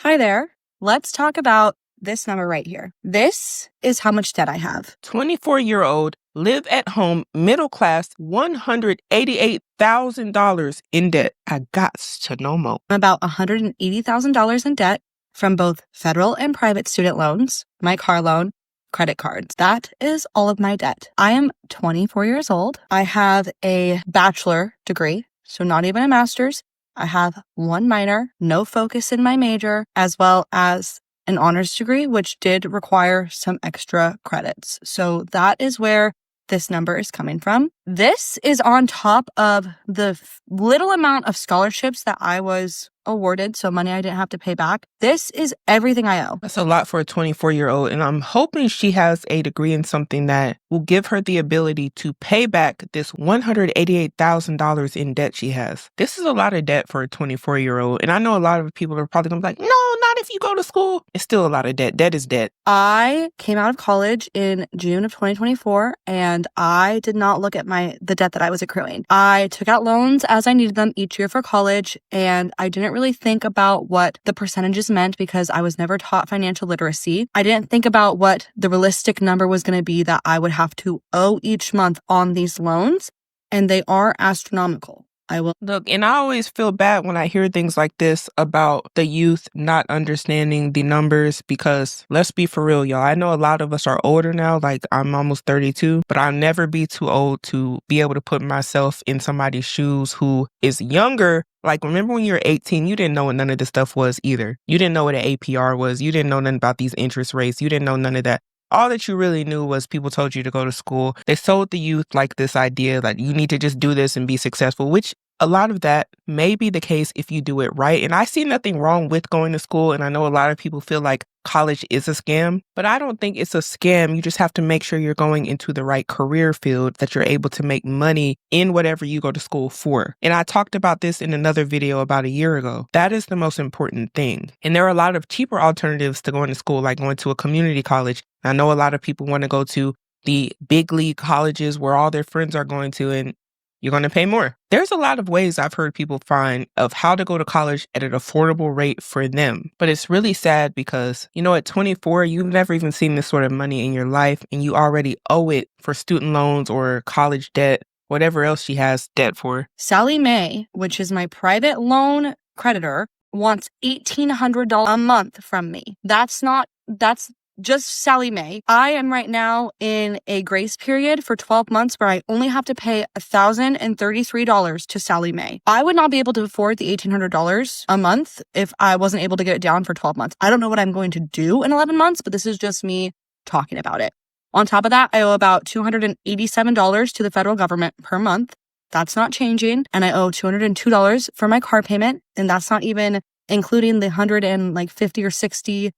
Hi there. Let's talk about this number right here. This is how much debt I have. 24-year-old, live at home, middle class, $188,000 in debt. I got to know more. I'm about $180,000 in debt from both federal and private student loans, my car loan, credit cards. That is all of my debt. I am 24 years old. I have a bachelor degree, so not even a master's. I have one minor, no focus in my major, as well as an honors degree, which did require some extra credits. So that is where this number is coming from. This is on top of the little amount of scholarships that I was awarded, so money I didn't have to pay back. This is everything I owe. That's a lot for a 24-year-old, and I'm hoping she has a degree in something that will give her the ability to pay back this $188,000 in debt she has. This is a lot of debt for a 24-year-old, and I know a lot of people are probably going to be like, no, not if you go to school. It's still a lot of debt. Debt is debt. I came out of college in June of 2024, and I did not look at the debt that I was accruing. I took out loans as I needed them each year for college, and I didn't really think about what the percentages meant because I was never taught financial literacy. I didn't think about what the realistic number was going to be that I would have to owe each month on these loans, and they are astronomical. Look, and I always feel bad when I hear things like this about the youth not understanding the numbers because let's be for real, y'all. I know a lot of us are older now, like I'm almost 32, but I'll never be too old to be able to put myself in somebody's shoes who is younger. Like, remember when you were 18, you didn't know what none of this stuff was either. You didn't know what an APR was. You didn't know nothing about these interest rates. You didn't know none of that. All that you really knew was people told you to go to school. They sold the youth like this idea that you need to just do this and be successful, which a lot of that may be the case if you do it right. And I see nothing wrong with going to school. And I know a lot of people feel like college is a scam, but I don't think it's a scam. You just have to make sure you're going into the right career field, that you're able to make money in whatever you go to school for. And I talked about this in another video about a year ago. That is the most important thing. And there are a lot of cheaper alternatives to going to school, like going to a community college. I know a lot of people want to go to the big league colleges where all their friends are going to, and you're going to pay more. There's a lot of ways I've heard people find of how to go to college at an affordable rate for them. But it's really sad because, at 24, you've never even seen this sort of money in your life, and you already owe it for student loans or college debt, whatever else she has debt for. Sally Mae, which is my private loan creditor, wants $1,800 a month from me. That's just Sally Mae. I am right now in a grace period for 12 months where I only have to pay $1,033 to Sally Mae. I would not be able to afford the $1,800 a month if I wasn't able to get it down for 12 months. I don't know what I'm going to do in 11 months, but this is just me talking about it. On top of that, I owe about $287 to the federal government per month. That's not changing. And I owe $202 for my car payment. And that's not even including the $150 or $60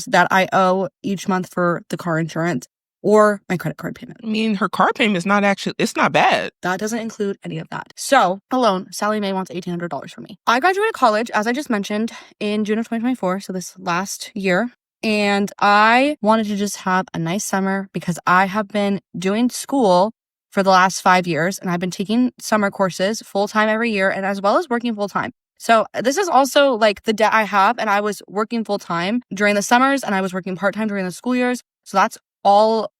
that I owe each month for the car insurance or my credit card payment. I mean, her car payment is it's not bad. That doesn't include any of that. So alone, Sally Mae wants $1,800 from me. I graduated college, as I just mentioned, in June of 2024, so this last year. And I wanted to just have a nice summer because I have been doing school for the last 5 years, and I've been taking summer courses full-time every year, and as well as working full-time. So this is also like the debt I have, and I was working full-time during the summers, and I was working part-time during the school years. So that's all,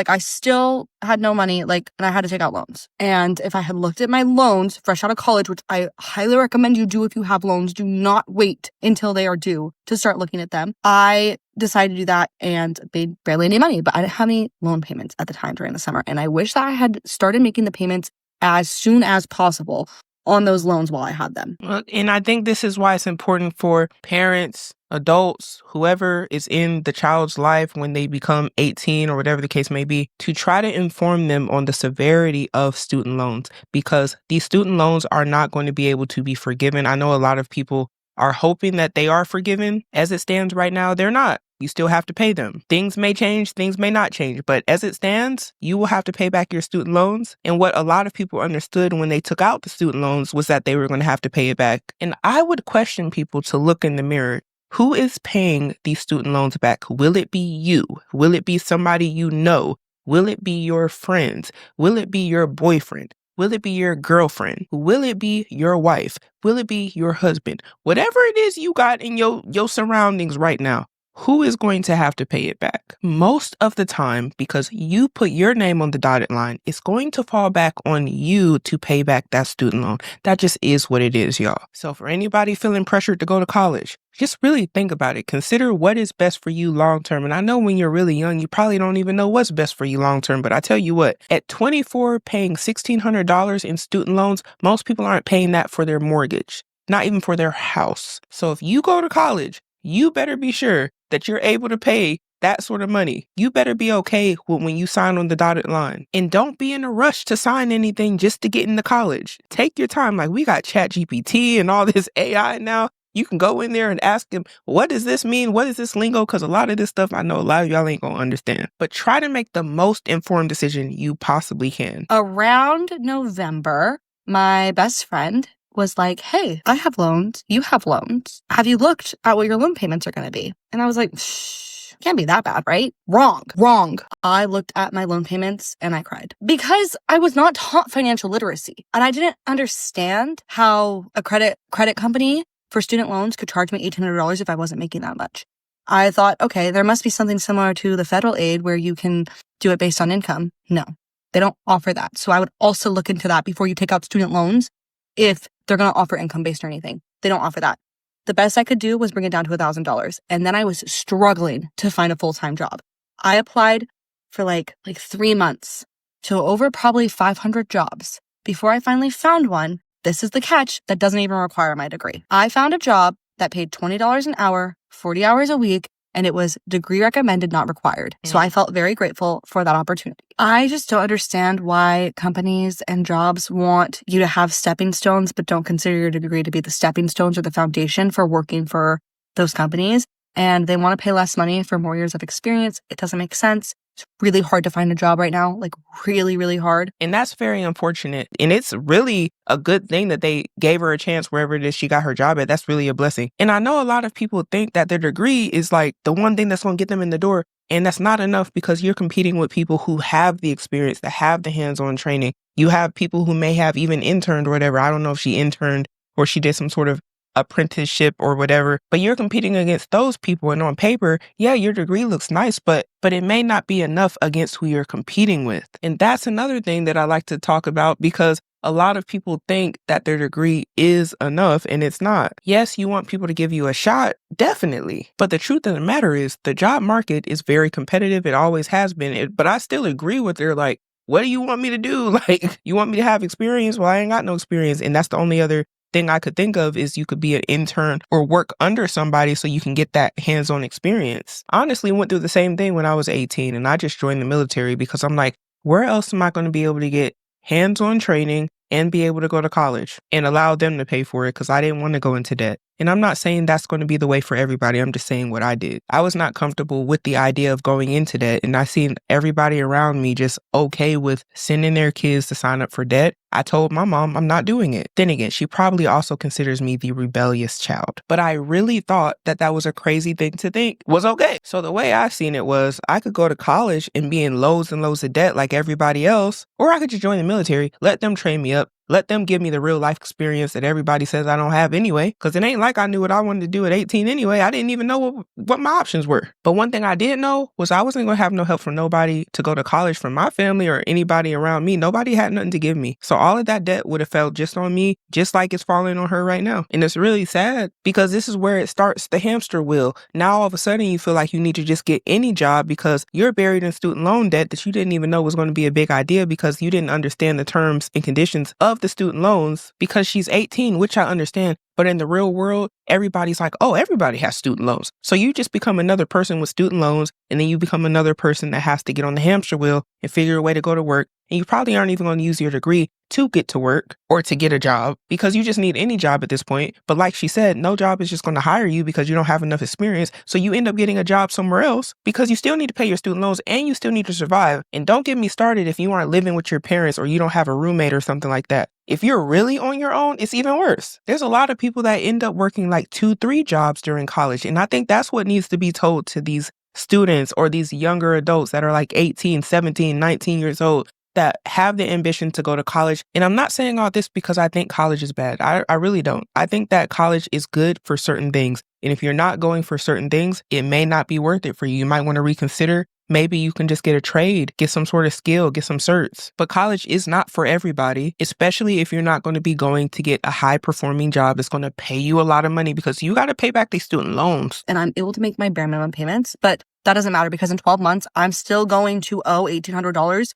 I still had no money, and I had to take out loans. And if I had looked at my loans fresh out of college, which I highly recommend you do if you have loans, do not wait until they are due to start looking at them. I decided to do that and made barely any money, but I didn't have any loan payments at the time during the summer. And I wish that I had started making the payments as soon as possible on those loans while I had them. And I think this is why it's important for parents, adults, whoever is in the child's life when they become 18 or whatever the case may be, to try to inform them on the severity of student loans, because these student loans are not going to be able to be forgiven. I know a lot of people are hoping that they are forgiven. As it stands right now, they're not. You still have to pay them. Things may change, things may not change, but as it stands, you will have to pay back your student loans. And what a lot of people understood when they took out the student loans was that they were going to have to pay it back. And I would question people to look in the mirror. Who is paying these student loans back? Will it be you? Will it be somebody you know? Will it be your friends? Will it be your boyfriend? Will it be your girlfriend? Will it be your wife? Will it be your husband? Whatever it is you got in your surroundings right now, who is going to have to pay it back? Most of the time, because you put your name on the dotted line, it's going to fall back on you to pay back that student loan. That just is what it is, y'all. So for anybody feeling pressured to go to college, just really think about it. Consider what is best for you long term. And I know when you're really young, you probably don't even know what's best for you long term. But I tell you what, at 24, paying $1,600 in student loans, most people aren't paying that for their mortgage, not even for their house. So if you go to college, you better be sure that you're able to pay that sort of money. You better be okay with when you sign on the dotted line. And don't be in a rush to sign anything just to get into college. Take your time. Like, we got ChatGPT and all this AI now. You can go in there and ask him, what does this mean? What is this lingo? Because a lot of this stuff, I know a lot of y'all ain't going to understand. But try to make the most informed decision you possibly can. Around November, my best friend was like, hey, I have loans. You have loans. Have you looked at what your loan payments are going to be? And I was like, shh, can't be that bad, right? Wrong. I looked at my loan payments and I cried because I was not taught financial literacy. And I didn't understand how a credit company for student loans could charge me $1,800 if I wasn't making that much. I thought, okay, there must be something similar to the federal aid where you can do it based on income. No, they don't offer that. So I would also look into that before you take out student loans if they're going to offer income-based or anything. They don't offer that. The best I could do was bring it down to $1,000. And then I was struggling to find a full-time job. I applied for like 3 months to over probably 500 jobs before I finally found one. This is the catch, that doesn't even require my degree. I found a job that paid $20 an hour, 40 hours a week, and it was degree recommended, not required. So I felt very grateful for that opportunity. I just don't understand why companies and jobs want you to have stepping stones, but don't consider your degree to be the stepping stones or the foundation for working for those companies. And they want to pay less money for more years of experience. It doesn't make sense. It's really hard to find a job right now, like really, really hard. And that's very unfortunate. And it's really a good thing that they gave her a chance wherever it is she got her job at. That's really a blessing. And I know a lot of people think that their degree is like the one thing that's going to get them in the door. And that's not enough because you're competing with people who have the experience, that have the hands-on training. You have people who may have even interned or whatever. I don't know if she interned or she did some sort of apprenticeship or whatever, but you're competing against those people. And on paper, yeah, your degree looks nice, but it may not be enough against who you're competing with. And that's another thing that I like to talk about because a lot of people think that their degree is enough and it's not. Yes, you want people to give you a shot, definitely. But the truth of the matter is the job market is very competitive. It always has been. But I still agree with her. Like, what do you want me to do? Like, you want me to have experience? Well, I ain't got no experience. And that's the only other thing I could think of is you could be an intern or work under somebody so you can get that hands-on experience. I honestly went through the same thing when I was 18 and I just joined the military because I'm like, where else am I going to be able to get hands-on training and be able to go to college and allow them to pay for it because I didn't want to go into debt. And I'm not saying that's going to be the way for everybody. I'm just saying what I did. I was not comfortable with the idea of going into debt. And I seen everybody around me just okay with sending their kids to sign up for debt. I told my mom I'm not doing it. Then again, she probably also considers me the rebellious child. But I really thought that that was a crazy thing to think was okay. So the way I seen it was I could go to college and be in loads and loads of debt like everybody else, or I could just join the military, let them train me up, let them give me the real life experience that everybody says I don't have anyway, because it ain't like I knew what I wanted to do at 18 anyway. I didn't even know what my options were. But one thing I did know was I wasn't going to have no help from nobody to go to college from my family or anybody around me. Nobody had nothing to give me. So all of that debt would have fell just on me, just like it's falling on her right now. And it's really sad because this is where it starts the hamster wheel. Now all of a sudden you feel like you need to just get any job because you're buried in student loan debt that you didn't even know was going to be a big idea because you didn't understand the terms and conditions of the student loans because she's 18, which I understand. But in the real world, everybody's like, oh, everybody has student loans. So you just become another person with student loans, and then you become another person that has to get on the hamster wheel and figure a way to go to work. And you probably aren't even going to use your degree to get to work or to get a job because you just need any job at this point. But like she said, no job is just going to hire you because you don't have enough experience. So you end up getting a job somewhere else because you still need to pay your student loans and you still need to survive. And don't get me started if you aren't living with your parents or you don't have a roommate or something like that. If you're really on your own, it's even worse. There's a lot of people that end up working like 2-3 jobs during college. And I think that's what needs to be told to these students or these younger adults that are like 18, 17, 19 years old. that have the ambition to go to college. And I'm not saying all this because I think college is bad. I really don't. I think that college is good for certain things. And if you're not going for certain things, it may not be worth it for you. You might want to reconsider. Maybe you can just get a trade, get some sort of skill, get some certs. But college is not for everybody, especially if you're not going to be going to get a high performing job that's going to pay you a lot of money because you got to pay back these student loans. And I'm able to make my bare minimum payments, but that doesn't matter because in 12 months, I'm still going to owe $1,800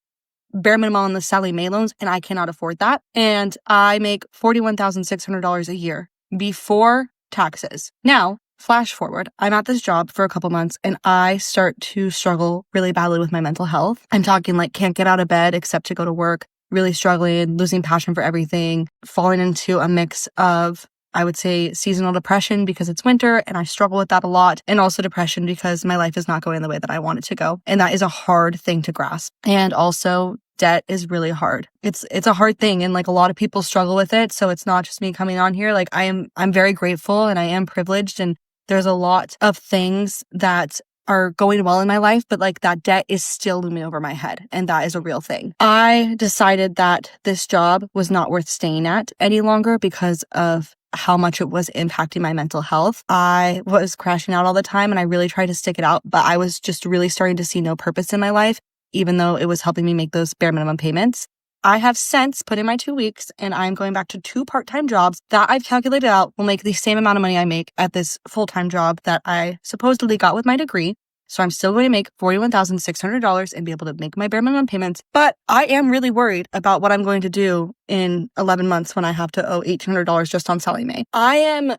bare minimum on the Sallie Mae loans, and I cannot afford that. And I make $41,600 a year before taxes. Now, flash forward, I'm at this job for a couple months and I start to struggle really badly with my mental health. I'm talking like can't get out of bed except to go to work, really struggling, losing passion for everything, falling into a mix of, I would say, seasonal depression because it's winter and I struggle with that a lot, and also depression because my life is not going the way that I want it to go. And that is a hard thing to grasp. And also debt is really hard. It's a hard thing, and like a lot of people struggle with it. So it's not just me coming on here. Like I'm very grateful and I am privileged, and there's a lot of things that are going well in my life, but like that debt is still looming over my head. And that is a real thing. I decided that this job was not worth staying at any longer because of how much it was impacting my mental health. I was crashing out all the time and I really tried to stick it out, but I was just really starting to see no purpose in my life, even though it was helping me make those bare minimum payments. I have since put in my 2 weeks and I'm going back to 2 part-time jobs that I've calculated out will make the same amount of money I make at this full-time job that I supposedly got with my degree. So I'm still going to make $41,600 and be able to make my bare minimum payments. But I am really worried about what I'm going to do in 11 months when I have to owe $1,800 just on Sallie Mae. I am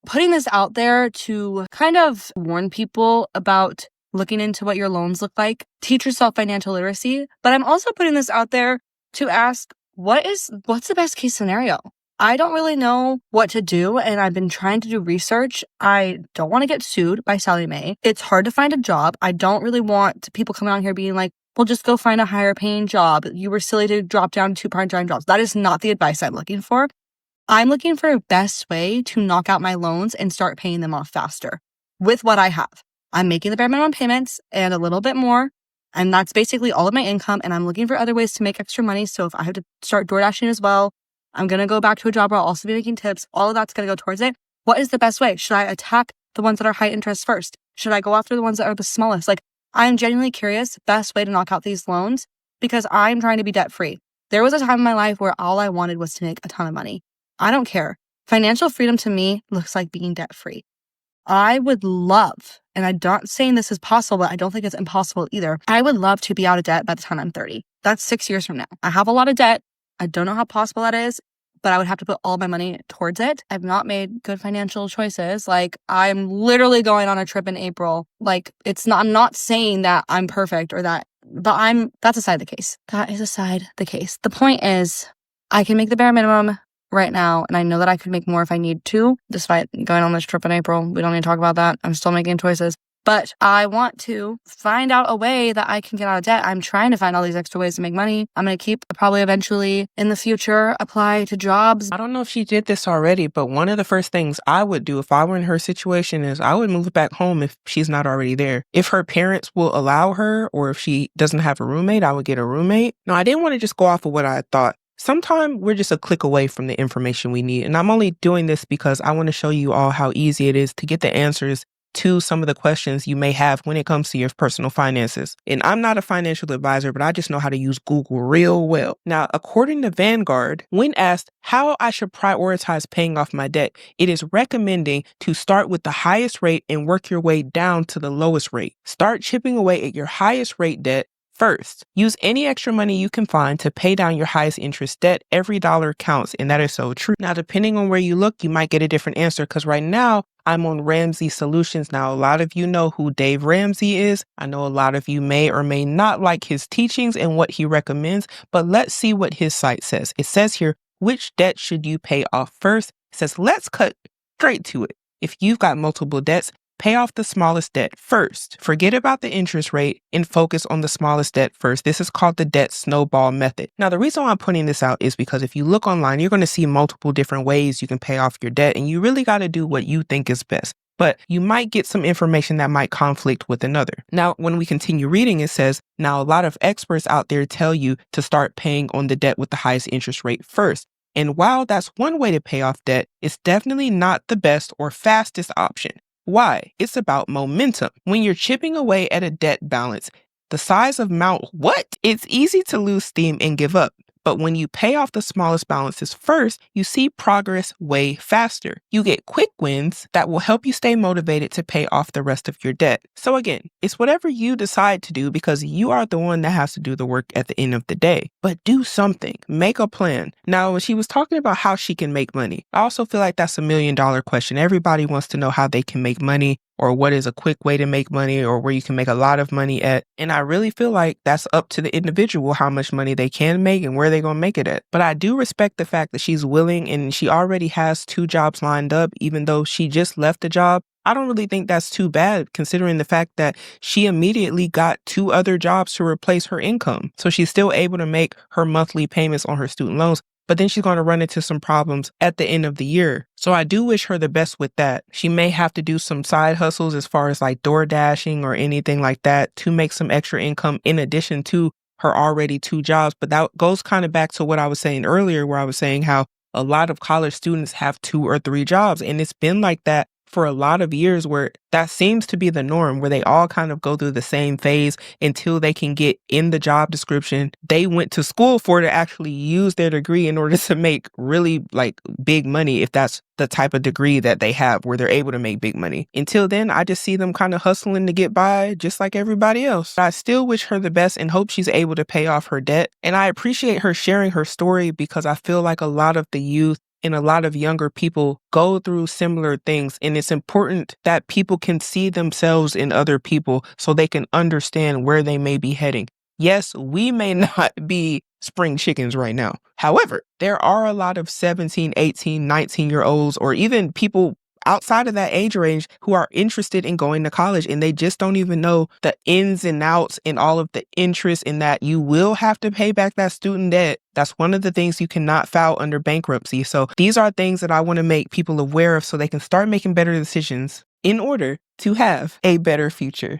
putting this out there to kind of warn people about looking into what your loans look like. Teach yourself financial literacy. But I'm also putting this out there to ask, what's the best case scenario? I don't really know what to do, and I've been trying to do research. I don't want to get sued by Sallie Mae. It's hard to find a job. I don't really want people coming on here being like, well, just go find a higher paying job. You were silly to drop down to 2 part-time jobs. That is not the advice I'm looking for. I'm looking for a best way to knock out my loans and start paying them off faster with what I have. I'm making the bare minimum payments and a little bit more. And that's basically all of my income. And I'm looking for other ways to make extra money. So if I have to start DoorDashing as well, I'm going to go back to a job where I'll also be making tips. All of that's going to go towards it. What is the best way? Should I attack the ones that are high interest first? Should I go after the ones that are the smallest? Like, I'm genuinely curious, best way to knock out these loans, because I'm trying to be debt free. There was a time in my life where all I wanted was to make a ton of money. I don't care. Financial freedom to me looks like being debt free. I would love, and I'm not saying this is possible, but I don't think it's impossible either. I would love to be out of debt by the time I'm 30. That's 6 years from now. I have a lot of debt. I don't know how possible that is, but I would have to put all my money towards it. I've not made good financial choices. Like, I'm literally going on a trip in April. Like, I'm not saying that I'm perfect or that, but that's aside the case. That is aside the case. The point is, I can make the bare minimum right now, and I know that I could make more if I need to, despite going on this trip in April. We don't need to talk about that. I'm still making choices. But I want to find out a way that I can get out of debt. I'm trying to find all these extra ways to make money. I'm going to probably eventually in the future apply to jobs. I don't know if she did this already, but one of the first things I would do if I were in her situation is I would move back home if she's not already there. If her parents will allow her, or if she doesn't have a roommate, I would get a roommate. No, I didn't want to just go off of what I thought. Sometimes we're just a click away from the information we need. And I'm only doing this because I want to show you all how easy it is to get the answers to some of the questions you may have when it comes to your personal finances. And I'm not a financial advisor, but I just know how to use Google real well. Now, according to Vanguard, when asked how I should prioritize paying off my debt, it is recommending to start with the highest rate and work your way down to the lowest rate. Start chipping away at your highest rate debt first. Use any extra money you can find to pay down your highest interest debt. Every dollar counts, and that is so true. Now, depending on where you look, you might get a different answer, because right now, I'm on Ramsey Solutions. Now, a lot of you know who Dave Ramsey is. I know a lot of you may or may not like his teachings and what he recommends, but let's see what his site says. It says here, which debt should you pay off first? It says, let's cut straight to it. If you've got multiple debts, pay off the smallest debt first. Forget about the interest rate and focus on the smallest debt first. This is called the debt snowball method. Now, the reason why I'm putting this out is because if you look online, you're going to see multiple different ways you can pay off your debt, and you really got to do what you think is best. but you might get some information that might conflict with another. Now, when we continue reading, it says, now a lot of experts out there tell you to start paying on the debt with the highest interest rate first. And while that's one way to pay off debt, it's definitely not the best or fastest option. Why? It's about momentum. When you're chipping away at a debt balance, the size of amount, it's easy to lose steam and give up. But when you pay off the smallest balances first, you see progress way faster. You get quick wins that will help you stay motivated to pay off the rest of your debt. So again, it's whatever you decide to do because you are the one that has to do the work at the end of the day. But do something. Make a plan. Now, when she was talking about how she can make money, I also feel like that's $1 million question. Everybody wants to know how they can make money, or what is a quick way to make money, or where you can make a lot of money at. And I really feel like that's up to the individual how much money they can make and where they're going to make it at. But I do respect the fact that she's willing and she already has 2 jobs lined up, even though she just left a job. I don't really think that's too bad considering the fact that she immediately got 2 other jobs to replace her income. So she's still able to make her monthly payments on her student loans. But then she's going to run into some problems at the end of the year. So I do wish her the best with that. She may have to do some side hustles as far as like door dashing or anything like that to make some extra income in addition to her already 2 jobs. But that goes kind of back to what I was saying earlier, where I was saying how a lot of college students have 2 or 3 jobs. And it's been like that for a lot of years, where that seems to be the norm, where they all kind of go through the same phase until they can get in the job description they went to school for to actually use their degree in order to make really like big money, if that's the type of degree that they have where they're able to make big money. Until then, I just see them kind of hustling to get by just like everybody else. I still wish her the best and hope she's able to pay off her debt. And I appreciate her sharing her story because I feel like a lot of the youth and a lot of younger people go through similar things. And it's important that people can see themselves in other people so they can understand where they may be heading. Yes, we may not be spring chickens right now. However, there are a lot of 17, 18, 19-year-olds or even people outside of that age range who are interested in going to college, and they just don't even know the ins and outs and all of the interest in that. You will have to pay back that student debt. That's one of the things you cannot file under bankruptcy. So these are things that I want to make people aware of so they can start making better decisions in order to have a better future.